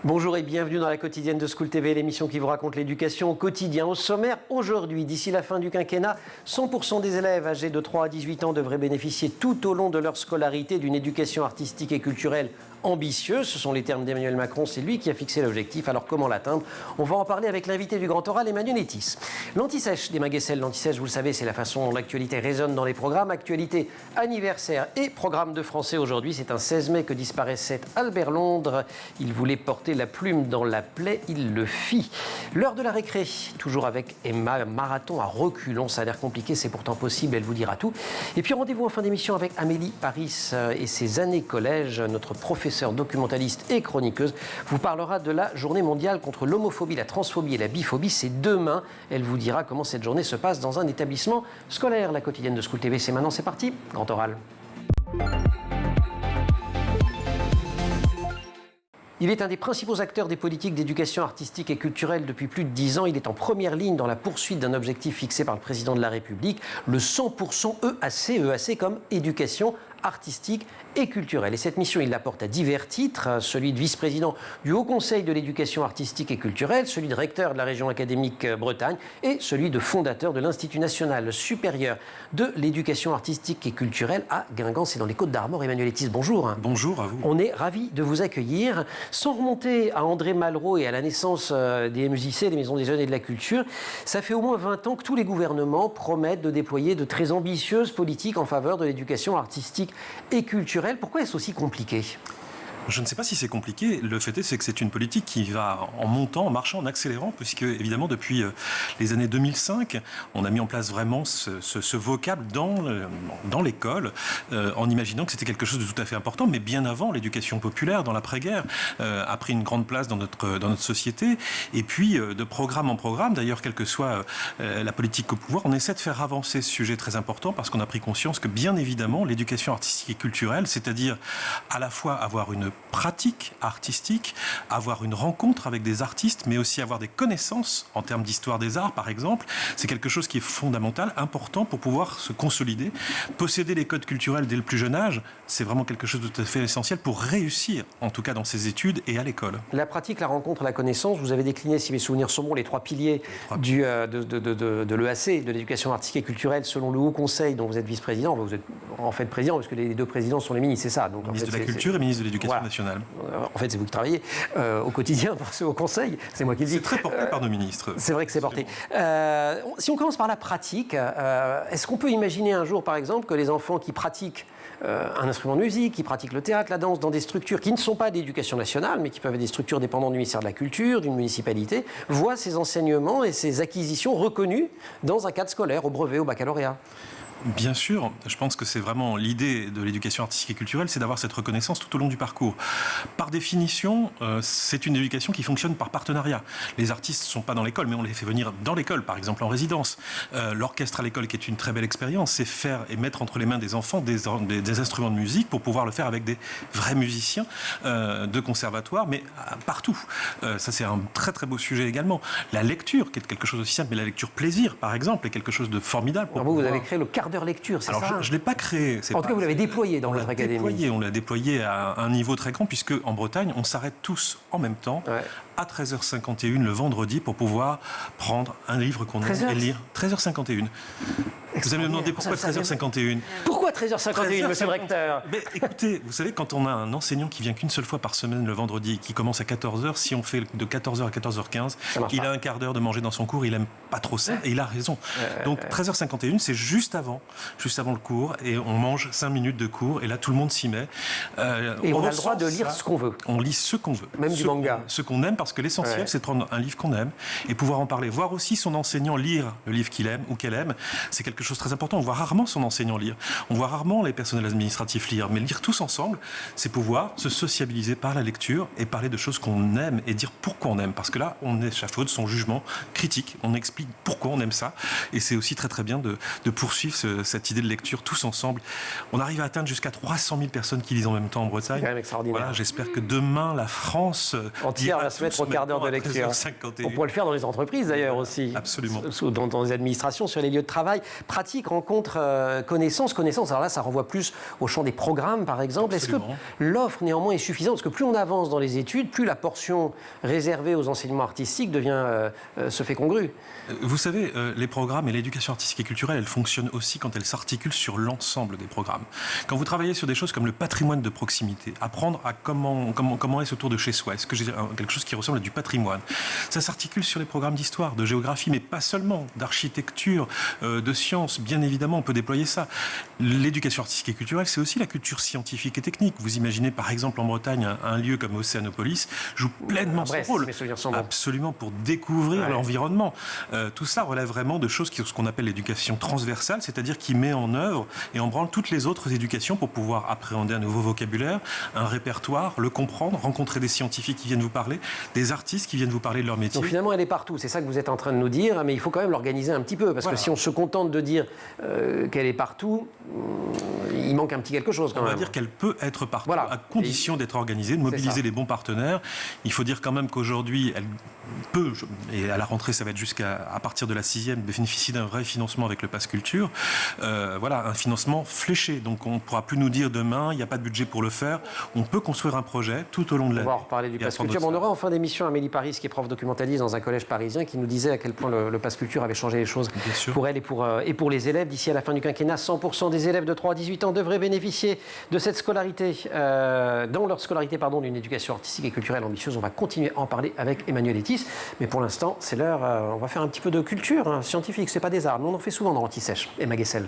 Bonjour et bienvenue dans la quotidienne de School TV, l'émission qui vous raconte l'éducation au quotidien. Au sommaire, aujourd'hui, d'ici la fin du quinquennat, 100% des élèves âgés de 3 à 18 ans devraient bénéficier tout au long de leur scolarité d'une éducation artistique et culturelle ambitieuse. Ce sont les termes d'Emmanuel Macron, c'est lui qui a fixé l'objectif. Alors comment l'atteindre? On va en parler avec l'invité du Grand Oral, Emmanuel Nettis. L'anti-sèche des Maguessel, l'anti-sèche, vous le savez, c'est la façon dont l'actualité résonne dans les programmes. Actualité, anniversaire et programme de français aujourd'hui. C'est un 16 mai que disparaissait Albert Londres. Il voulait porter la plume dans la plaie, il le fit. L'heure de la récré, toujours avec Emma, marathon à reculons. Ça a l'air compliqué, c'est pourtant possible, elle vous dira tout. Et puis rendez-vous en fin d'émission avec Amélie Paris et ses années collège. Notre professeure documentaliste et chroniqueuse vous parlera de la journée mondiale contre l'homophobie, la transphobie et la biphobie. C'est demain. Elle vous dira comment cette journée se passe dans un établissement scolaire. La quotidienne de School TV, c'est maintenant, c'est parti. Grand Oral. Il est un des principaux acteurs des politiques d'éducation artistique et culturelle depuis plus de 10 ans. Il est en première ligne dans la poursuite d'un objectif fixé par le président de la République, le 100% EAC comme éducation artistique et culturelle. Et cette mission, il la porte à divers titres, celui de vice-président du Haut Conseil de l'éducation artistique et culturelle, celui de recteur de la région académique Bretagne et celui de fondateur de l'Institut national supérieur de l'éducation artistique et culturelle à Guingamp, c'est dans les Côtes-d'Armor. Emmanuel Nettis, bonjour. Bonjour à vous. On est ravis de vous accueillir. Sans remonter à André Malraux et à la naissance des MJC, les Maisons des Jeunes et de la Culture, ça fait au moins 20 ans que tous les gouvernements promettent de déployer de très ambitieuses politiques en faveur de l'éducation artistique et culturelle. Pourquoi est-ce aussi compliqué ? Je ne sais pas si c'est compliqué. Le fait est, c'est que c'est une politique qui va en montant, en marchant, en accélérant, puisque évidemment depuis les années 2005, on a mis en place vraiment ce vocable dans l'école, en imaginant que c'était quelque chose de tout à fait important, mais bien avant l'éducation populaire, dans l'après-guerre, a pris une grande place dans notre société. Et puis de programme en programme, d'ailleurs, quelle que soit la politique au pouvoir, on essaie de faire avancer ce sujet très important, parce qu'on a pris conscience que bien évidemment l'éducation artistique et culturelle, c'est-à-dire à la fois avoir une pratique artistique, avoir une rencontre avec des artistes, mais aussi avoir des connaissances en termes d'histoire des arts, par exemple. C'est quelque chose qui est fondamental, important pour pouvoir se consolider. Posséder les codes culturels dès le plus jeune âge, c'est vraiment quelque chose de tout à fait essentiel pour réussir, en tout cas dans ses études et à l'école. La pratique, la rencontre, la connaissance, vous avez décliné, si mes souvenirs sont bons, les trois piliers de l'EAC, de l'éducation artistique et culturelle, selon le Haut Conseil dont vous êtes vice-président. Vous êtes en fait président, parce que les deux présidents sont les ministres, c'est ça. Donc, ministre de la Culture et ministre de l'Éducation nationale. En fait, c'est vous qui travaillez au quotidien pour ce Haut Conseil, c'est moi qui le dis. C'est très porté par nos ministres. C'est vrai que c'est porté. Si on commence par la pratique, est-ce qu'on peut imaginer un jour, par exemple, que les enfants qui pratiquent un instrument de musique, qui pratiquent le théâtre, la danse, dans des structures qui ne sont pas d'éducation nationale, mais qui peuvent être des structures dépendantes du ministère de la Culture, d'une municipalité, voient ces enseignements et ces acquisitions reconnus dans un cadre scolaire, au brevet, au baccalauréat? Bien sûr, je pense que c'est vraiment l'idée de l'éducation artistique et culturelle, c'est d'avoir cette reconnaissance tout au long du parcours. Par définition, c'est une éducation qui fonctionne par partenariat. Les artistes ne sont pas dans l'école, mais on les fait venir dans l'école, par exemple en résidence. L'orchestre à l'école, qui est une très belle expérience, c'est faire et mettre entre les mains des enfants des instruments de musique pour pouvoir le faire avec des vrais musiciens de conservatoire, mais partout. Ça, c'est un très très beau sujet également. La lecture, qui est quelque chose aussi simple, mais la lecture plaisir, par exemple, est quelque chose de formidable. Alors vous avez créé le quart d'heure lecture, c'est ça? Alors, je ne l'ai pas créé. En tout cas, vous l'avez déployé dans votre académie. On l'a déployé à un niveau très grand, puisque en Bretagne, on s'arrête tous en même temps à 13h51 le vendredi pour pouvoir prendre un livre qu'on aime et lire. 13h51. Vous allez me demander pourquoi 13h51 ? Pourquoi 13h51, monsieur le recteur ? Mais écoutez, vous savez, quand on a un enseignant qui vient qu'une seule fois par semaine le vendredi et qui commence à 14h, si on fait de 14h à 14h15, il a un quart d'heure de manger dans son cours, il n'aime pas trop ça, et il a raison. Donc 13h51, c'est juste avant le cours, et on mange 5 minutes de cours, et là tout le monde s'y met. Et on a le droit de lire ce qu'on veut. On lit ce qu'on veut. Même du manga. Ce qu'on aime, parce que l'essentiel, c'est de prendre un livre qu'on aime et pouvoir en parler. Voir aussi son enseignant lire le livre qu'il aime ou qu'elle aime, c'est quelque chose de très important. On voit rarement son enseignant lire. On voit rarement les personnels administratifs lire. Mais lire tous ensemble, c'est pouvoir se sociabiliser par la lecture et parler de choses qu'on aime et dire pourquoi on aime. Parce que là, on échafaude son jugement critique. On explique pourquoi on aime ça. Et c'est aussi très très bien de poursuivre cette idée de lecture tous ensemble. On arrive à atteindre jusqu'à 300 000 personnes qui lisent en même temps en Bretagne. C'est quand même extraordinaire. Voilà, j'espère que demain, la France entière va se mettre votre quart d'heure de lecture. 13h51. On pourrait le faire dans les entreprises d'ailleurs aussi. Absolument. Dans les administrations, sur les lieux de travail. Pratique, rencontre, connaissance. Alors là, ça renvoie plus au champ des programmes, par exemple. Absolument. Est-ce que l'offre, néanmoins, est suffisante? Parce que plus on avance dans les études, plus la portion réservée aux enseignements artistiques se fait congrue. Vous savez, les programmes et l'éducation artistique et culturelle, elles fonctionnent aussi quand elles s'articulent sur l'ensemble des programmes. Quand vous travaillez sur des choses comme le patrimoine de proximité, apprendre à comment est-ce autour de chez soi, est-ce que j'ai quelque chose qui ressemble à du patrimoine, ça s'articule sur les programmes d'histoire, de géographie, mais pas seulement, d'architecture, de sciences, bien évidemment, on peut déployer ça. L'éducation artistique et culturelle, c'est aussi la culture scientifique et technique. Vous imaginez, par exemple, en Bretagne, un lieu comme Océanopolis joue pleinement son rôle. Absolument, pour découvrir l'environnement. Tout ça relève vraiment de choses ce qu'on appelle l'éducation transversale, c'est-à-dire qui met en œuvre et en branle toutes les autres éducations pour pouvoir appréhender un nouveau vocabulaire, un répertoire, le comprendre, rencontrer des scientifiques qui viennent vous parler, des artistes qui viennent vous parler de leur métier. Donc finalement, elle est partout. C'est ça que vous êtes en train de nous dire, mais il faut quand même l'organiser un petit peu, parce que si on se contente de dire qu'elle est partout, il manque un petit quelque chose quand même. On va dire qu'elle peut être partout, à condition d'être organisée, de mobiliser les bons partenaires. Il faut dire quand même qu'aujourd'hui, elle peut, et à la rentrée, ça va être à partir de la 6e, bénéficier d'un vrai financement avec le Pass Culture. Un financement fléché. Donc on ne pourra plus nous dire demain, il n'y a pas de budget pour le faire. On peut construire un projet tout au long de l'année. On va en reparler du Pass Culture. On aura en fin d'émission Amélie Paris, qui est prof documentaliste dans un collège parisien, qui nous disait à quel point le Pass Culture avait changé les choses pour elle et pour les élèves. D'ici à la fin du quinquennat, 100% des élèves de 3 à 18 ans devraient bénéficier de cette scolarité, dans leur scolarité, d'une éducation artistique et culturelle ambitieuse. On va continuer à en parler avec Emmanuel Etis. Mais pour l'instant, c'est l'heure. On va faire un petit peu de culture scientifique. C'est pas des arts. Mais on en fait souvent dans Anti-Sèche. Emma Guessel.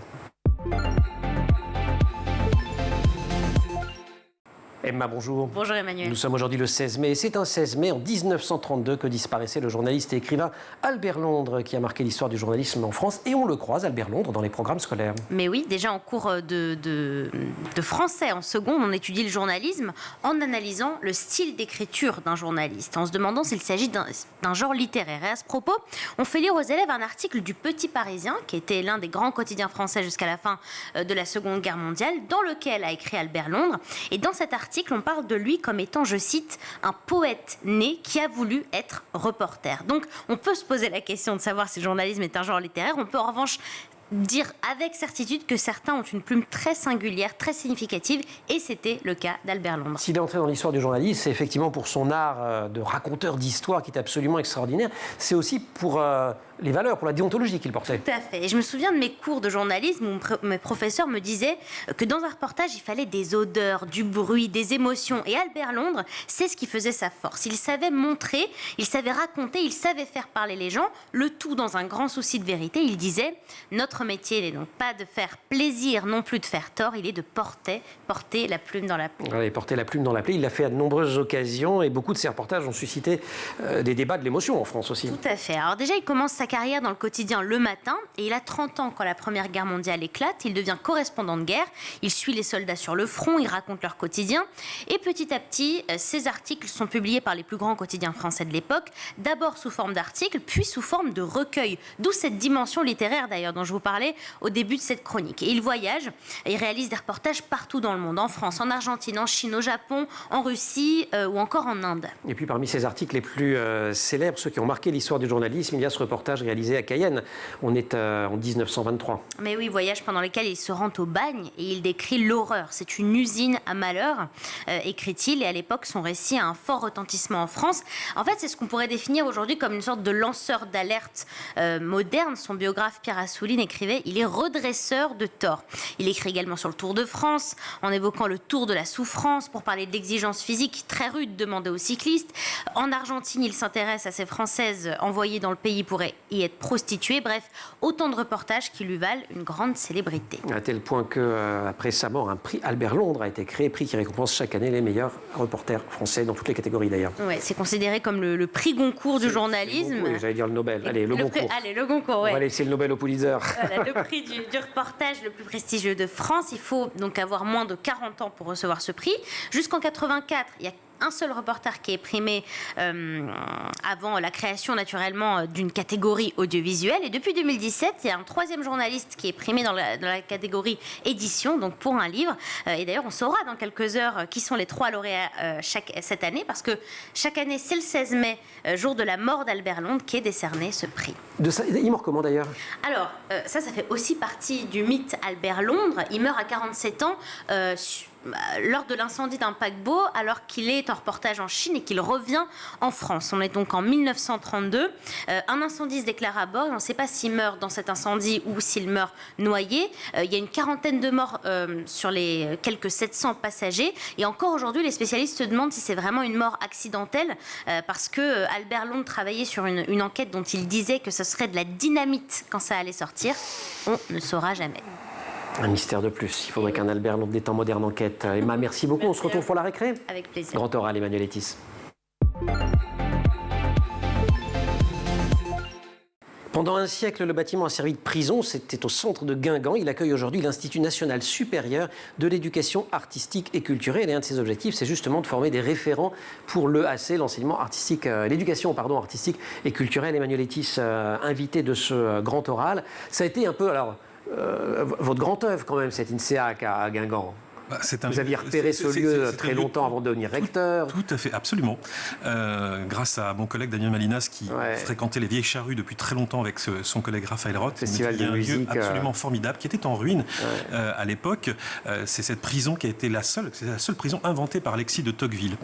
Emma, bonjour. Bonjour Emmanuel. Nous sommes aujourd'hui le 16 mai. C'est un 16 mai en 1932 que disparaissait le journaliste et écrivain Albert Londres, qui a marqué l'histoire du journalisme en France. Et on le croise, Albert Londres, dans les programmes scolaires. Mais oui, déjà en cours de français, en seconde, on étudie le journalisme en analysant le style d'écriture d'un journaliste, en se demandant s'il s'agit d'un genre littéraire. Et à ce propos, on fait lire aux élèves un article du Petit Parisien, qui était l'un des grands quotidiens français jusqu'à la fin de la Seconde Guerre mondiale, dans lequel a écrit Albert Londres. Et dans cet article, on parle de lui comme étant, je cite, un poète né qui a voulu être reporter. Donc, on peut se poser la question de savoir si le journalisme est un genre littéraire. On peut en revanche dire avec certitude que certains ont une plume très singulière, très significative, et c'était le cas d'Albert Londres. S'il est entré dans l'histoire du journalisme, c'est effectivement pour son art de raconteur d'histoire qui est absolument extraordinaire. C'est aussi pour les valeurs, pour la déontologie qu'il portait. Tout à fait. Et je me souviens de mes cours de journalisme où mes professeurs me disaient que dans un reportage, il fallait des odeurs, du bruit, des émotions. Et Albert Londres, c'est ce qui faisait sa force. Il savait montrer, il savait raconter, il savait faire parler les gens, le tout dans un grand souci de vérité. Il disait, notre métier n'est donc pas de faire plaisir, non plus de faire tort, il est de porter la plume dans la plaie. Oui, porter la plume dans la plaie, il l'a fait à de nombreuses occasions et beaucoup de ses reportages ont suscité des débats de l'émotion en France aussi. Tout à fait. Alors déjà, il commence sa carrière dans le quotidien Le Matin et il a 30 ans quand la Première Guerre mondiale éclate. Il devient correspondant de guerre, il suit les soldats sur le front, il raconte leur quotidien et petit à petit, ses articles sont publiés par les plus grands quotidiens français de l'époque, d'abord sous forme d'articles, puis sous forme de recueils, d'où cette dimension littéraire d'ailleurs dont je vous parlais au début de cette chronique. Et il voyage, il réalise des reportages partout dans le monde, en France, en Argentine, en Chine, au Japon, en Russie ou encore en Inde. Et puis parmi ces articles les plus célèbres, ceux qui ont marqué l'histoire du journalisme, il y a ce reportage réalisé à Cayenne. On est en 1923. Mais oui, voyage pendant lequel il se rend au bagne et il décrit l'horreur. C'est une usine à malheur, écrit-il, et à l'époque, son récit a un fort retentissement en France. En fait, c'est ce qu'on pourrait définir aujourd'hui comme une sorte de lanceur d'alerte moderne. Son biographe Pierre Assouline écrivait « Il est redresseur de tort ». Il écrit également sur le Tour de France, en évoquant le Tour de la souffrance, pour parler de l'exigence physique très rude demandée aux cyclistes. En Argentine, il s'intéresse à ces Françaises envoyées dans le pays pour y être prostituées. Bref, autant de reportages qui lui valent une grande célébrité. À tel point qu'après sa mort, un prix Albert Londres a été créé, prix qui récompense chaque année les meilleurs reporters français dans toutes les catégories d'ailleurs. Ouais, c'est considéré comme le prix Goncourt du journalisme. Oui, j'allais dire le Nobel. Allez, le Goncourt. Allez, le Goncourt, ouais. On va laisser le Nobel au Pulitzer. Voilà, le prix du reportage le plus prestigieux de France. Il faut donc avoir moins de 40 ans pour recevoir ce prix. Jusqu'en 84, il y a un seul reporter qui est primé avant la création naturellement d'une catégorie audiovisuelle. Et depuis 2017, il y a un troisième journaliste qui est primé dans la catégorie édition, donc pour un livre. Et d'ailleurs, on saura dans quelques heures qui sont les 3 lauréats cette année, parce que chaque année, c'est le 16 mai, jour de la mort d'Albert Londres, qui est décerné ce prix. Il est mort comment d'ailleurs? Alors, ça fait aussi partie du mythe Albert Londres. Il meurt à 47 ans lors de l'incendie d'un paquebot, alors qu'il est en reportage en Chine et qu'il revient en France. On est donc en 1932. Un incendie se déclare à bord et on ne sait pas s'il meurt dans cet incendie ou s'il meurt noyé. Il y a une quarantaine de morts sur les quelques 700 passagers. Et encore aujourd'hui, les spécialistes se demandent si c'est vraiment une mort accidentelle, parce que Albert Londres travaillait sur une enquête dont il disait que ce serait de la dynamite quand ça allait sortir. On ne saura jamais. Un mystère de plus. Il faudrait qu'un Albert Londres des temps modernes enquête. Emma, merci beaucoup. On se retrouve pour la récré. Avec plaisir. Grand oral, Emmanuel Etis. Pendant un siècle, le bâtiment a servi de prison. C'était au centre de Guingamp. Il accueille aujourd'hui l'Institut national supérieur de l'éducation artistique et culturelle. Et un de ses objectifs, c'est justement de former des référents pour l'EAC, l'enseignement artistique, l'éducation artistique et culturelle. Emmanuel Etis, invité de ce grand oral. Ça a été un peu, votre grand œuvre quand même, cette INSEAC à Guingamp. Vous aviez repéré ce lieu très longtemps avant de devenir recteur. Tout à fait, absolument. Grâce à mon collègue Daniel Malinas qui fréquentait les Vieilles Charrues depuis très longtemps avec son collègue Raphaël Roth. Festival de musique. Un lieu absolument formidable qui était en ruine à l'époque. C'est cette prison qui a été la seule prison inventée par Alexis de Tocqueville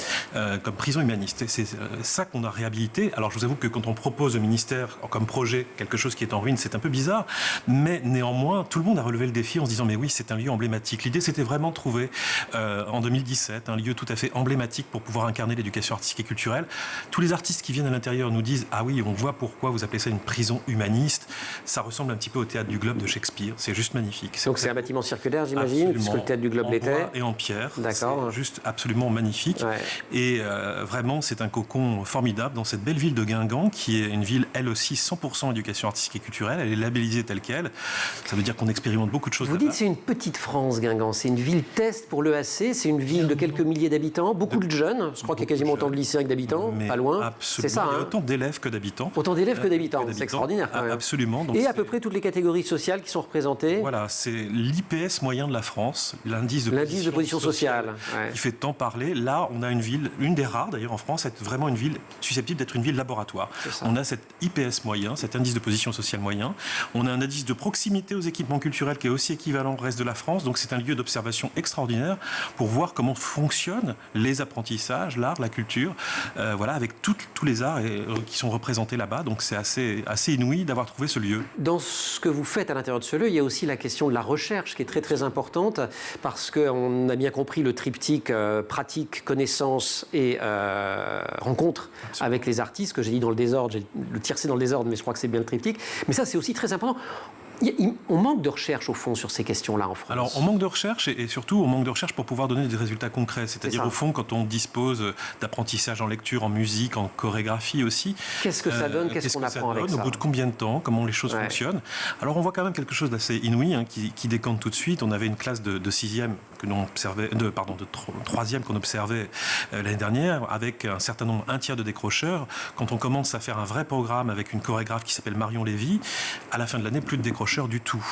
comme prison humaniste. Et c'est ça qu'on a réhabilité. Alors je vous avoue que quand on propose au ministère comme projet quelque chose qui est en ruine, c'est un peu bizarre. Mais néanmoins, tout le monde a relevé le défi en se disant mais oui, c'est un lieu emblématique. L'idée c'était vraiment de trouver en 2017 un lieu tout à fait emblématique pour pouvoir incarner l'éducation artistique et culturelle. Tous les artistes qui viennent à l'intérieur nous disent ah oui, on voit pourquoi vous appelez ça une prison humaniste. Ça ressemble un petit peu au Théâtre du Globe de Shakespeare. C'est juste magnifique. Donc c'est un bâtiment circulaire, j'imagine, puisque le Théâtre du Globe l'était. Et en pierre. D'accord. C'est juste absolument magnifique. Et vraiment, c'est un cocon formidable dans cette belle ville de Guingamp, qui est une ville, elle aussi, 100% éducation artistique et culturelle. Elle est labellisée telle quelle. Ça veut dire qu'on expérimente beaucoup de choses. Vous dites c'est une petite France, Guingamp. C'est une ville test pour l'EAC. C'est une ville de quelques milliers d'habitants, beaucoup de jeunes. Je crois qu'il y a quasiment autant de lycéens que d'habitants, pas loin. C'est ça. Il y a autant d'élèves que d'habitants. Autant d'élèves que d'habitants. C'est extraordinaire quand même. Absolument. Donc et à peu près toutes les catégories sociales qui sont représentées. Voilà, c'est l'IPS moyen de la France, l'indice de position sociale. Qui fait tant parler. Là, on a une ville, une des rares d'ailleurs en France, être vraiment une ville susceptible d'être une ville laboratoire. On a cet IPS moyen, cet indice de position sociale moyen. On a un indice de proximité aux équipements culturels qui est aussi équivalent au reste de la France. Donc c'est un lieu d'observation extraordinaire pour voir comment fonctionnent les apprentissages, l'art, la culture, avec tous les arts qui sont représentés là-bas. Donc c'est assez inouï d'avoir trouvé ce lieu. Dans ce que vous faites à l'intérieur de ce lieu, il y a aussi la question de la recherche qui est très très importante, parce qu'on a bien compris le triptyque pratique, connaissance et rencontre avec les artistes, que j'ai dit dans le désordre, j'ai le tiercé dans le désordre, mais je crois que c'est bien le triptyque. Mais ça, c'est aussi très important. On manque de recherche, au fond, sur ces questions-là en France. Alors, on manque de recherche et surtout, on manque de recherche pour pouvoir donner des résultats concrets. C'est-à-dire, au fond, quand on dispose d'apprentissage en lecture, en musique, en chorégraphie aussi. Qu'est-ce que ça donne? Qu'est-ce qu'on apprend avec ça? Au bout de combien de temps? Comment les choses fonctionnent? Alors, on voit quand même quelque chose d'assez inouï qui décante tout de suite. On avait une classe de 6e que l'on observait, de 3e qu'on observait l'année dernière, avec un tiers de décrocheurs. Quand on commence à faire un vrai programme avec une chorégraphe qui s'appelle Marion Lévy, à la fin de l'année, plus de décrocheurs du tout.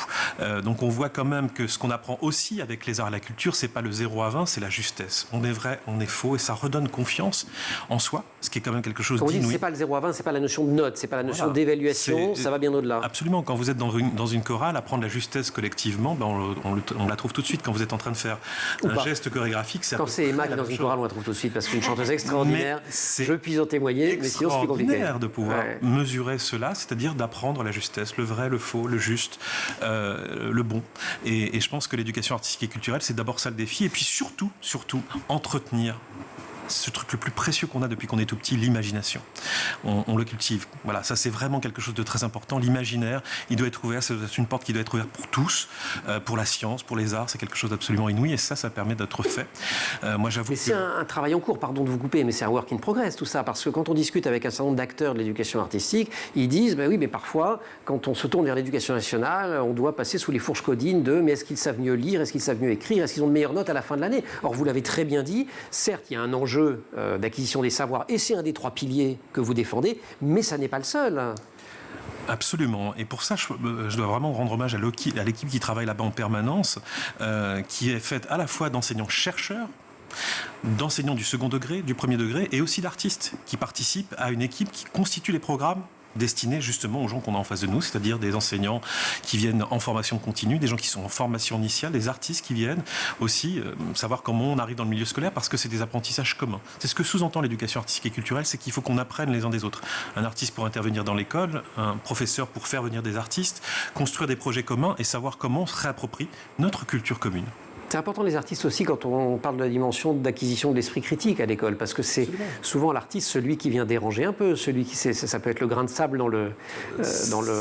Donc on voit quand même que ce qu'on apprend aussi avec les arts et la culture, c'est pas le 0 à 20, c'est la justesse. On est vrai, on est faux, et ça redonne confiance en soi, ce qui est quand même quelque chose d'inouï. C'est pas le 0 à 20, c'est pas la notion de note, c'est pas la notion d'évaluation, ça va bien au-delà. Absolument. Quand vous êtes dans une chorale, apprendre la justesse collectivement, on la trouve tout de suite. Quand vous êtes en train de faire un geste chorégraphique, c'est quand c'est Emma qui est dans une chorale, on la trouve tout de suite, parce qu'une chanteuse extraordinaire, je puis en témoigner, mais sinon c'est plus compliqué. C'est extraordinaire de pouvoir mesurer cela, c'est-à-dire d'apprendre la justesse, le vrai, le faux, le juste, le bon. Et je pense que l'éducation artistique et culturelle, c'est d'abord ça le défi. Et puis surtout, entretenir ce truc le plus précieux qu'on a depuis qu'on est tout petit, l'imagination. On le cultive. Voilà, ça c'est vraiment quelque chose de très important. L'imaginaire, il doit être ouvert, c'est une porte qui doit être ouverte pour tous, pour la science, pour les arts, c'est quelque chose d'absolument inouï et ça permet d'être fait. Moi j'avoue que... C'est un travail en cours, pardon de vous couper, mais c'est un work in progress tout ça, parce que quand on discute avec un certain nombre d'acteurs de l'éducation artistique, ils disent, oui, mais parfois, quand on se tourne vers l'éducation nationale, on doit passer sous les fourches codines de, mais est-ce qu'ils savent mieux lire, est-ce qu'ils savent mieux écrire, est-ce qu'ils ont de meilleures notes à la fin de l'année? Or, vous l'avez très bien dit, certes, il y a un enjeu enjeu d'acquisition des savoirs, et c'est un des 3 piliers que vous défendez, mais ça n'est pas le seul. Absolument. Et pour ça, je dois vraiment rendre hommage à l'équipe qui travaille là-bas en permanence, qui est faite à la fois d'enseignants-chercheurs, d'enseignants du second degré, du premier degré, et aussi d'artistes qui participent à une équipe qui constitue les programmes destinés justement aux gens qu'on a en face de nous, c'est-à-dire des enseignants qui viennent en formation continue, des gens qui sont en formation initiale, des artistes qui viennent aussi savoir comment on arrive dans le milieu scolaire, parce que c'est des apprentissages communs. C'est ce que sous-entend l'éducation artistique et culturelle, c'est qu'il faut qu'on apprenne les uns des autres. Un artiste pour intervenir dans l'école, un professeur pour faire venir des artistes, construire des projets communs et savoir comment on se réapproprie notre culture commune. C'est important les artistes aussi quand on parle de la dimension d'acquisition de l'esprit critique à l'école, parce que c'est souvent l'artiste celui qui vient déranger un peu, celui qui ça peut être le grain de sable dans le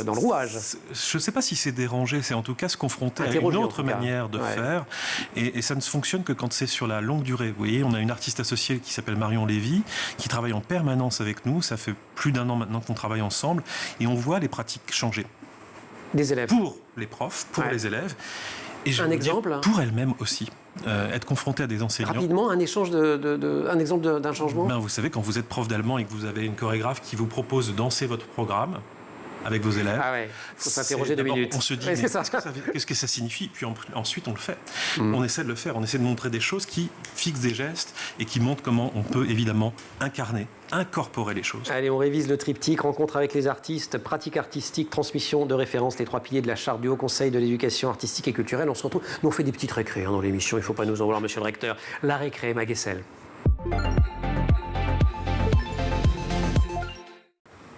rouage. Je ne sais pas si c'est déranger, c'est en tout cas se confronter à une autre manière de faire, et ça ne fonctionne que quand c'est sur la longue durée. Vous voyez, on a une artiste associée qui s'appelle Marion Lévy, qui travaille en permanence avec nous, ça fait plus d'1 an maintenant qu'on travaille ensemble, et on voit les pratiques changer. Des élèves. Pour les profs, pour les élèves. Et un exemple pour elle-même aussi, être confrontée à des enseignants. Rapidement, un échange un exemple d'un changement. Vous savez, quand vous êtes prof d'allemand et que vous avez une chorégraphe qui vous propose de danser votre programme avec vos élèves, il faut s'interroger 2 minutes. On se dit, qu'est-ce que ça signifie? Puis ensuite, on le fait. On essaie de le faire. On essaie de montrer des choses qui fixent des gestes et qui montrent comment on peut évidemment incorporer les choses. Allez, on révise le triptyque, rencontre avec les artistes, pratique artistique, transmission de références, les 3 piliers de la charte du Haut Conseil de l'éducation artistique et culturelle. On se retrouve, nous on fait des petites récrés dans l'émission, il ne faut pas nous en vouloir, monsieur le recteur. La récré, Maguessel.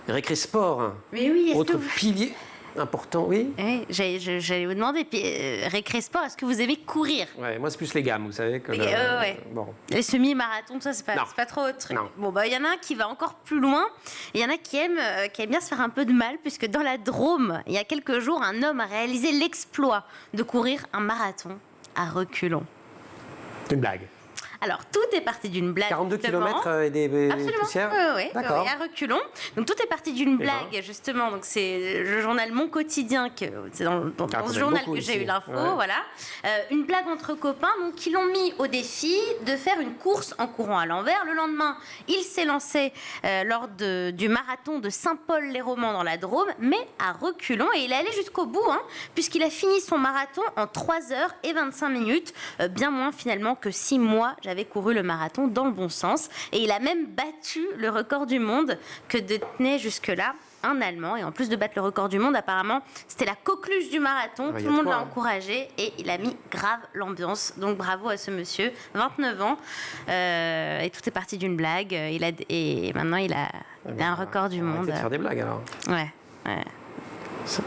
Récré sport, mais oui, autre pilier important, oui. Oui, j'allais vous demander, récré sport, est-ce que vous aimez courir? Ouais, moi c'est plus les gammes, vous savez. Bon. Les semi-marathons, ça c'est pas trop autre. Bon, il y en a un qui va encore plus loin. Il y en a qui aiment bien se faire un peu de mal, puisque dans la Drôme, il y a quelques jours, un homme a réalisé l'exploit de courir un marathon à reculons. C'est une blague. Alors, tout est parti d'une blague. 42 km et des poussières. Oui, d'accord. À reculons. Donc, tout est parti d'une blague, justement. Donc, c'est le journal Mon Quotidien, c'est dans ce journal que j'ai eu l'info, voilà. Une blague entre copains, donc, qui l'ont mis au défi de faire une course en courant à l'envers. Le lendemain, il s'est lancé lors du marathon de Saint-Paul-les-Romans dans la Drôme, mais à reculons. Et il est allé jusqu'au bout, puisqu'il a fini son marathon en 3h25, bien moins finalement que 6 mois. J'avais couru le marathon dans le bon sens, et il a même battu le record du monde que détenait jusque-là un Allemand. Et en plus de battre le record du monde, apparemment, c'était la coqueluche du marathon. Tout le monde l'a encouragé et il a mis grave l'ambiance. Donc bravo à ce monsieur, 29 ans. Et tout est parti d'une blague. Et maintenant, il a un record du monde. Arrêtez de faire des blagues alors. Ouais. Ce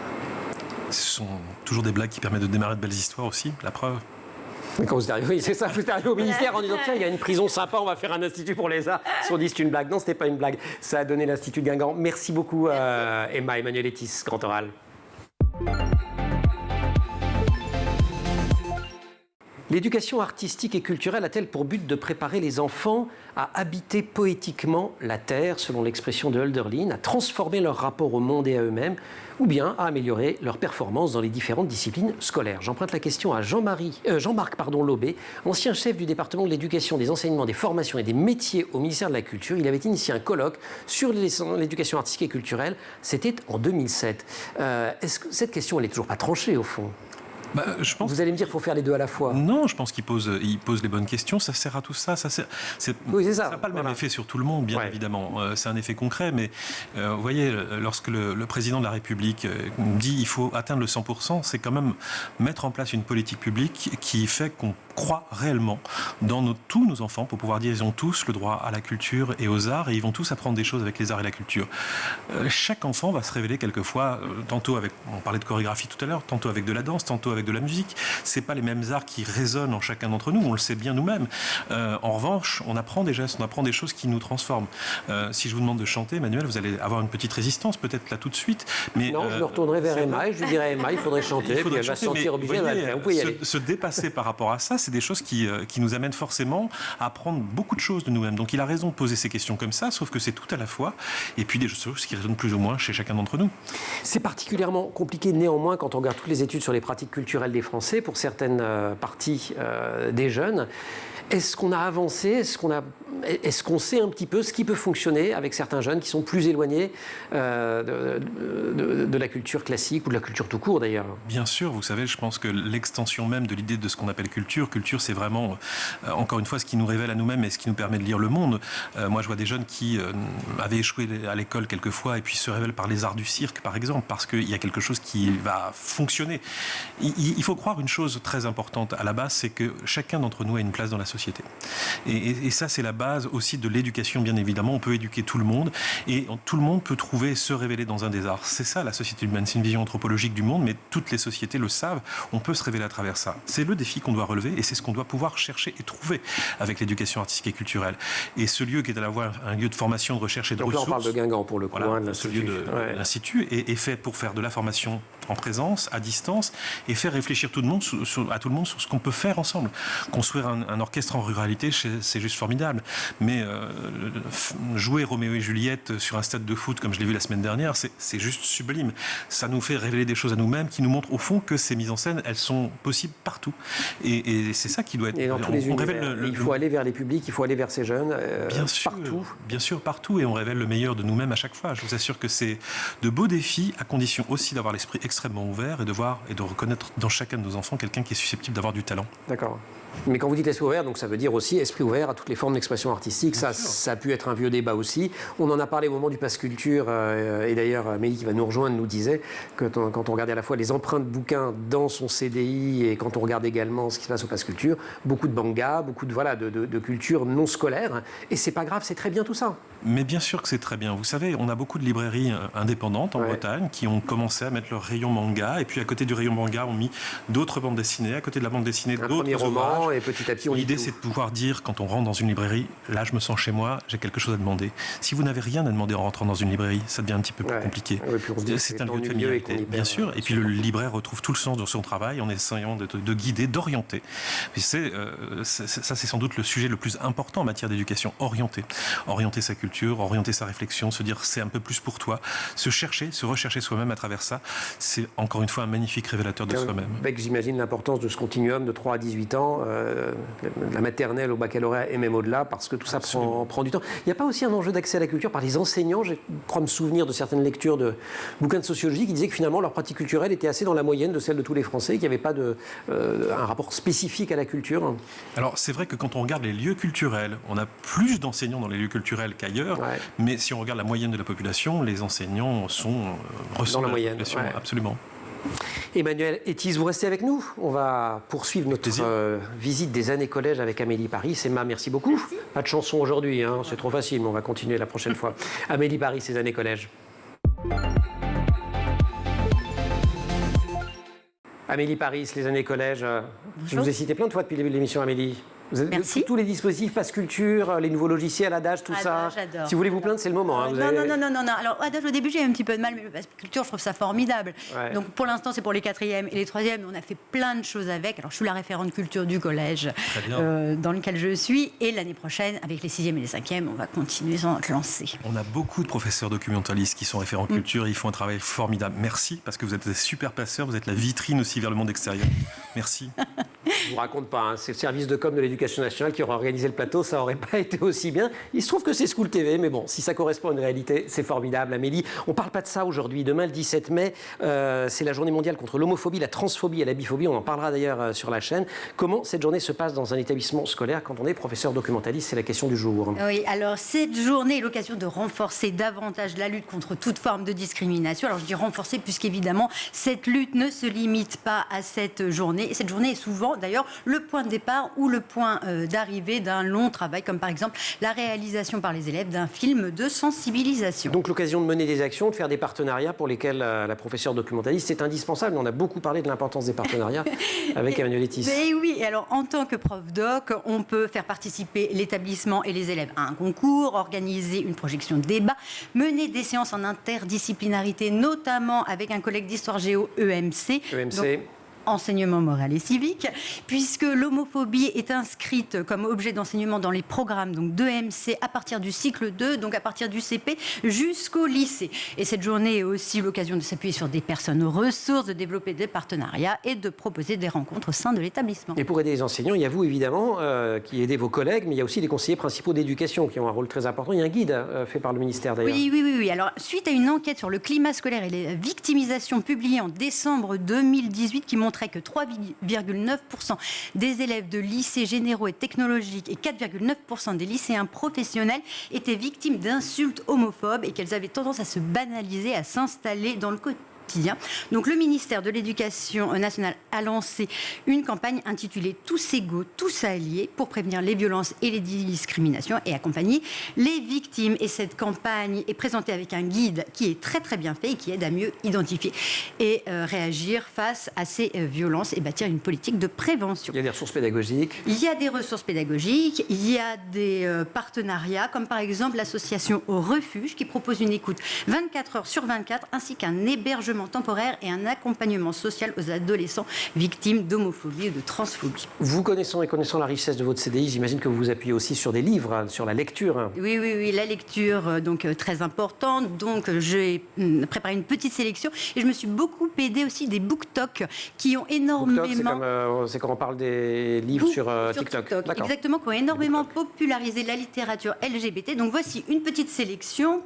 sont toujours des blagues qui permettent de démarrer de belles histoires aussi, la preuve. Quand vous êtes arrivé, oui, c'est ça, vous êtes arrivé au ministère en disant tiens, il y a une prison sympa, on va faire un institut pour les arts. Si on dit c'est une blague, non, c'était pas une blague. Ça a donné l'Institut de Guingamp. Merci beaucoup, Emma Emmanuel-Etis, Grand Oral. L'éducation artistique et culturelle a-t-elle pour but de préparer les enfants à habiter poétiquement la terre, selon l'expression de Hölderlin, à transformer leur rapport au monde et à eux-mêmes, ou bien à améliorer leur performance dans les différentes disciplines scolaires? J'emprunte la question à Jean-Marc Laubé, ancien chef du département de l'éducation, des enseignements, des formations et des métiers au ministère de la Culture. Il avait initié un colloque sur l'éducation artistique et culturelle. C'était en 2007. Est-ce que cette question, elle n'est toujours pas tranchée au fond? Je pense vous allez me dire qu'il faut faire les deux à la fois. Non, je pense qu'il pose les bonnes questions. Ça sert à tout ça. Ça n'a pas le même effet sur tout le monde, bien évidemment. C'est un effet concret, mais vous voyez, lorsque le président de la République dit qu'il faut atteindre le 100%, c'est quand même mettre en place une politique publique qui fait qu'on croit réellement dans tous nos enfants pour pouvoir dire qu'ils ont tous le droit à la culture et aux arts, et ils vont tous apprendre des choses avec les arts et la culture. Chaque enfant va se révéler quelquefois, tantôt avec, on parlait de chorégraphie tout à l'heure, tantôt avec de la danse, tantôt avec de la musique. C'est pas les mêmes arts qui résonnent en chacun d'entre nous, on le sait bien nous-mêmes. En revanche, on apprend des gestes, on apprend des choses qui nous transforment. Si je vous demande de chanter, Emmanuel, vous allez avoir une petite résistance, peut-être là tout de suite. Mais, non, je me retournerai vers Emma et je lui dirai Emma, il faudrait chanter, puis elle va se sentir obligée, vous pouvez y aller. Se dépasser par rapport à ça, c'est des choses qui nous amènent forcément à apprendre beaucoup de choses de nous-mêmes. Donc il a raison de poser ces questions comme ça, sauf que c'est tout à la fois, et puis des choses qui résonnent plus ou moins chez chacun d'entre nous. C'est particulièrement compliqué néanmoins quand on regarde toutes les études sur les pratiques culturelles des Français, pour certaines parties des jeunes. Est-ce qu'on a avancé? Est-ce qu'on a est-ce qu'on sait un petit peu ce qui peut fonctionner avec certains jeunes qui sont plus éloignés de la culture classique ou de la culture tout court d'ailleurs? Bien sûr, vous savez, je pense que l'extension même de l'idée de ce qu'on appelle culture, c'est vraiment, encore une fois, ce qui nous révèle à nous-mêmes et ce qui nous permet de lire le monde. Moi, je vois des jeunes qui avaient échoué à l'école quelquefois et puis se révèlent par les arts du cirque, par exemple, parce qu'il y a quelque chose qui va fonctionner. Il faut croire une chose très importante à la base, c'est que chacun d'entre nous a une place dans la société. Et ça, c'est la base aussi de l'éducation, bien évidemment. On peut éduquer tout le monde et tout le monde peut trouver, se révéler dans un des arts. C'est ça, la société humaine. C'est une vision anthropologique du monde, mais toutes les sociétés le savent. On peut se révéler à travers ça. C'est le défi qu'on doit relever et c'est ce qu'on doit pouvoir chercher et trouver avec l'éducation artistique et culturelle. Et ce lieu qui est à la fois un lieu de formation, de recherche et de ressources. Donc là, on parle de Guingamp pour le coup, voilà, de l'Institut. L'Institut est fait pour faire de la formation en présence, à distance, et faire réfléchir tout le monde à tout le monde sur ce qu'on peut faire ensemble. Construire un orchestre en ruralité, c'est juste formidable. Mais jouer Roméo et Juliette sur un stade de foot, comme je l'ai vu la semaine dernière, c'est juste sublime. Ça nous fait révéler des choses à nous-mêmes, qui nous montrent au fond que ces mises en scène, elles sont possibles partout. Et c'est ça qui doit être... Et dans tous les univers, il faut aller vers les publics, il faut aller vers ces jeunes, partout. Bien sûr, partout, et on révèle le meilleur de nous-mêmes à chaque fois. Je vous assure que c'est de beaux défis, à condition aussi d'avoir l'esprit extrêmement ouvert et de reconnaître dans chacun de nos enfants quelqu'un qui est susceptible d'avoir du talent. D'accord. Mais quand vous dites esprit ouvert, donc ça veut dire aussi esprit ouvert à toutes les formes d'expression artistique. Ça a pu être un vieux débat aussi. On en a parlé au moment du Pass Culture, et d'ailleurs Amélie qui va nous rejoindre nous disait que quand on regardait à la fois les empreintes bouquins dans son CDI et quand on regarde également ce qui se passe au Pass Culture, beaucoup de manga, beaucoup de culture non scolaire. Et c'est pas grave, c'est très bien tout ça. Mais bien sûr que c'est très bien. Vous savez, on a beaucoup de librairies indépendantes en Bretagne qui ont commencé à mettre leur rayon manga, et puis à côté du rayon manga, on mis d'autres bandes dessinées, à côté de la bande dessinée, d'autres ouvrages. Et petit à petit, l'idée, c'est de pouvoir dire, quand on rentre dans une librairie, là, je me sens chez moi, j'ai quelque chose à demander. Si vous n'avez rien à demander en rentrant dans une librairie, ça devient un petit peu plus compliqué. C'est un lieu de familiarité, bien sûr. Et puis le libraire retrouve tout le sens de son travail en essayant de guider, d'orienter. Ça, c'est sans doute le sujet le plus important en matière d'éducation. Orienter sa culture, orienter sa réflexion, se dire c'est un peu plus pour toi, se rechercher soi-même à travers ça. C'est encore une fois un magnifique révélateur de soi-même. Avec, j'imagine, l'importance de ce continuum de 3 à 18 ans, de la maternelle au baccalauréat et même au-delà, parce que tout ça prend du temps. Il n'y a pas aussi un enjeu d'accès à la culture par les enseignants? Je crois me souvenir de certaines lectures de bouquins de sociologie qui disaient que finalement leur pratique culturelle était assez dans la moyenne de celle de tous les Français, qu'il n'y avait pas un rapport spécifique à la culture. Alors c'est vrai que quand on regarde les lieux culturels, on a plus d'enseignants dans les lieux culturels qu'ailleurs, mais si on regarde la moyenne de la population, les enseignants sont dans la moyenne. Absolument. Emmanuel Etis, vous restez avec nous. On va poursuivre notre visite des années collège avec Amélie Paris. Emma, merci beaucoup. Merci. Pas de chanson aujourd'hui, hein, c'est trop facile, mais on va continuer la prochaine fois. Amélie Paris, ces années collège. Amélie Paris, les années collège. Je vous ai cité plein de fois depuis le début de l'émission, Amélie. Merci. Tous les dispositifs, Pass Culture, les nouveaux logiciels, Adage, tout ça. J'adore. Si vous voulez vous plaindre, c'est le moment. Hein, non. Alors, Adage, au début, j'ai eu un petit peu de mal, mais le Pass Culture, je trouve ça formidable. Ouais. Donc, pour l'instant, c'est pour les 4e et les 3e. On a fait plein de choses avec. Alors, je suis la référente culture du collège dans lequel je suis. Et l'année prochaine, avec les 6e et les 5e, on va continuer sans notre lancée. On a beaucoup de professeurs documentalistes qui sont référents culture. Ils font un travail formidable. Merci, parce que vous êtes des super passeurs. Vous êtes la vitrine aussi vers le monde extérieur. Merci. Je vous raconte pas, hein, c'est le service de com de l'éducation nationale qui aurait organisé le plateau, ça aurait pas été aussi bien. Il se trouve que c'est School TV, mais bon, si ça correspond à une réalité, c'est formidable. Amélie, on parle pas de ça aujourd'hui. Demain, le 17 mai, c'est la journée mondiale contre l'homophobie, la transphobie et la biphobie. On en parlera d'ailleurs sur la chaîne. Comment cette journée se passe dans un établissement scolaire quand on est professeur documentaliste? C'est la question du jour. Oui, alors cette journée est l'occasion de renforcer davantage la lutte contre toute forme de discrimination. Alors je dis renforcer puisqu'évidemment, cette lutte ne se limite pas à cette journée. Cette journée est souvent d'ailleurs le point de départ ou le point d'arrivée d'un long travail, comme par exemple la réalisation par les élèves d'un film de sensibilisation. Donc l'occasion de mener des actions, de faire des partenariats pour lesquels la professeure documentaliste, c'est indispensable. On a beaucoup parlé de l'importance des partenariats avec Emmanuel Etis. Mais oui, et alors en tant que prof doc, on peut faire participer l'établissement et les élèves à un concours, organiser une projection de débat, mener des séances en interdisciplinarité, notamment avec un collègue d'histoire géo EMC. EMC. Donc, enseignement moral et civique, puisque l'homophobie est inscrite comme objet d'enseignement dans les programmes donc d'EMC à partir du cycle 2, donc à partir du CP jusqu'au lycée. Et cette journée est aussi l'occasion de s'appuyer sur des personnes aux ressources, de développer des partenariats et de proposer des rencontres au sein de l'établissement. Et pour aider les enseignants, il y a vous évidemment qui aidez vos collègues, mais il y a aussi les conseillers principaux d'éducation qui ont un rôle très important. Il y a un guide fait par le ministère d'ailleurs. Oui. Alors, suite à une enquête sur le climat scolaire et les victimisations publiée en décembre 2018 qui montrait que 3,9% des élèves de lycées généraux et technologiques et 4,9% des lycéens professionnels étaient victimes d'insultes homophobes et qu'elles avaient tendance à se banaliser, à s'installer dans le quotidien. Donc le ministère de l'Éducation nationale a lancé une campagne intitulée « Tous égaux, tous alliés » pour prévenir les violences et les discriminations et accompagner les victimes. Et cette campagne est présentée avec un guide qui est très très bien fait et qui aide à mieux identifier et réagir face à ces violences et bâtir une politique de prévention. Il y a des ressources pédagogiques. Il y a des ressources pédagogiques, il y a des partenariats comme par exemple l'association Au Refuge qui propose une écoute 24 heures sur 24 ainsi qu'un hébergement temporaire et un accompagnement social aux adolescents victimes d'homophobie ou de transphobie. Vous connaissant la richesse de votre CDI, j'imagine que vous vous appuyez aussi sur des livres, sur la lecture. Oui, la lecture, donc très importante. Donc j'ai préparé une petite sélection et je me suis beaucoup aidée aussi des BookTok qui ont énormément... BookTok, c'est quand on parle des livres sur TikTok. Exactement, qui ont énormément popularisé la littérature LGBT. Donc voici une petite sélection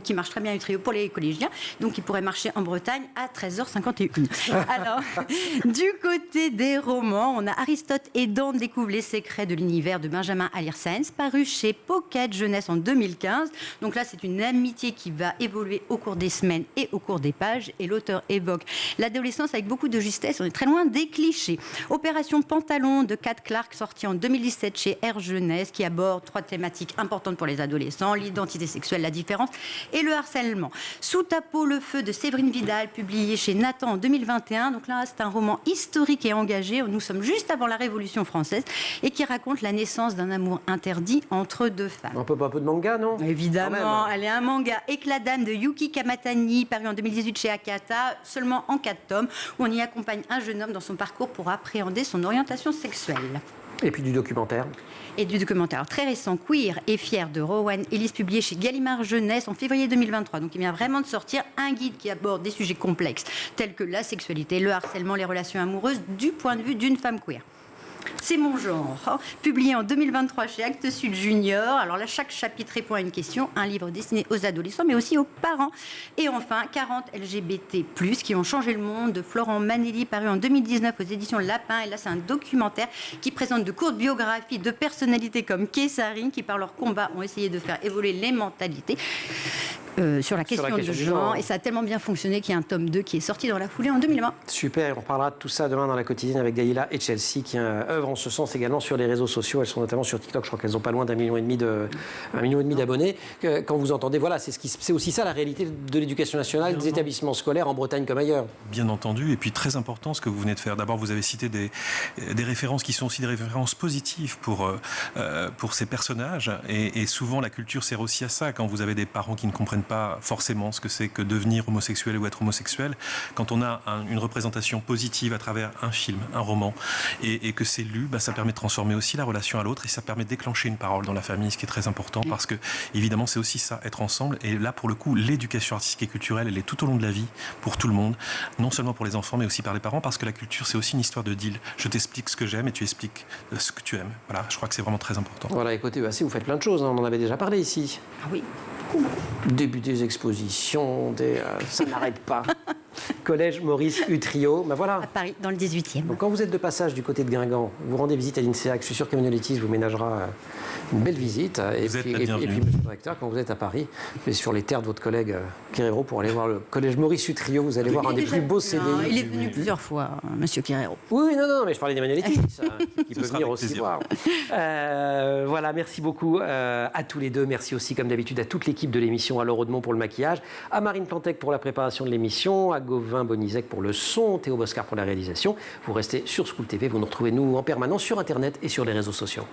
qui marche très bien pour les collégiens, donc qui pourrait marcher en Bretagne à 13h51. Alors, du côté des romans, on a Aristote et Dante découvrent les secrets de l'univers de Benjamin Alirsaens, paru chez Pocket Jeunesse en 2015. Donc là, c'est une amitié qui va évoluer au cours des semaines et au cours des pages. Et l'auteur évoque l'adolescence avec beaucoup de justesse. On est très loin des clichés. Opération Pantalon de Kat Clark, sorti en 2017 chez Air Jeunesse, qui aborde 3 thématiques importantes pour les adolescents, l'identité sexuelle, la différence et le harcèlement. Sous ta peau, le feu de Séverine Vidal, publié chez Nathan en 2021. Donc là, c'est un roman historique et engagé. Nous sommes juste avant la Révolution française et qui raconte la naissance d'un amour interdit entre 2 femmes. Un peu de manga, non? Évidemment, elle est un manga Éclat d'âme de Yuki Kamatani, paru en 2018 chez Akata, seulement en 4 tomes, où on y accompagne un jeune homme dans son parcours pour appréhender son orientation sexuelle. Et puis du documentaire. Et du documentaire très récent, Queer et fier de Rowan Ellis, publié chez Gallimard Jeunesse en février 2023. Donc il vient vraiment de sortir un guide qui aborde des sujets complexes, tels que la sexualité, le harcèlement, les relations amoureuses, du point de vue d'une femme queer. C'est mon genre, publié en 2023 chez Actes Sud Junior. Alors là, chaque chapitre répond à une question, un livre destiné aux adolescents, mais aussi aux parents. Et enfin, 40 LGBT+, qui ont changé le monde, de Florent Manelli, paru en 2019 aux éditions Lapin. Et là, c'est un documentaire qui présente de courtes biographies de personnalités comme Kessarine, qui par leur combat ont essayé de faire évoluer les mentalités. Sur la question du genre. Et ça a tellement bien fonctionné qu'il y a un tome 2 qui est sorti dans la foulée en 2020. Super, on parlera de tout ça demain dans la quotidienne avec Daïla et Chelsea qui œuvrent en ce sens également sur les réseaux sociaux. Elles sont notamment sur TikTok, je crois qu'elles ont pas loin d'1,5 million d'abonnés. Quand vous entendez, voilà, c'est aussi ça la réalité de l'éducation nationale, des établissements scolaires en Bretagne comme ailleurs. Bien entendu, et puis très important ce que vous venez de faire. D'abord, vous avez cité des références qui sont aussi des références positives pour ces personnages. Et souvent, la culture sert aussi à ça. Quand vous avez des parents qui ne comprennent pas forcément ce que c'est que devenir homosexuel ou être homosexuel, quand on a une représentation positive à travers un film, un roman, et que c'est lu, ça permet de transformer aussi la relation à l'autre et ça permet de déclencher une parole dans la famille, ce qui est très important parce que, évidemment, c'est aussi ça, être ensemble. Et là, pour le coup, l'éducation artistique et culturelle, elle est tout au long de la vie, pour tout le monde, non seulement pour les enfants, mais aussi par les parents, parce que la culture, c'est aussi une histoire de deal. Je t'explique ce que j'aime et tu expliques ce que tu aimes. Voilà, je crois que c'est vraiment très important. Voilà, et côté EAC, vous faites plein de choses, on en avait déjà parlé ici. Ah oui. Début des expositions, ça n'arrête pas. Collège Maurice Utrio, voilà. À Paris, dans le 18e. Donc, quand vous êtes de passage du côté de Guingamp, vous rendez visite à l'INSEAD, je suis sûr qu'Emmanuel Letis vous ménagera une belle visite. Et puis, monsieur le directeur, quand vous êtes à Paris, mais sur les terres de votre collègue Quirero, pour aller voir le Collège Maurice Utrio, vous allez voir un des plus beaux CDI. Il est venu plusieurs fois, monsieur Quirero. Oui, non, mais je parlais d'Emmanuel Letis, qui peut venir aussi voir. Voilà, merci beaucoup à tous les deux. Merci aussi, comme d'habitude, à toute l'équipe de l'émission, à Laure Audemont pour le maquillage, à Marine Plantec pour la préparation de l'émission, à Gauvin Bonizek pour le son, Théo Boscar pour la réalisation. Vous restez sur School TV, vous nous retrouvez nous en permanence sur Internet et sur les réseaux sociaux.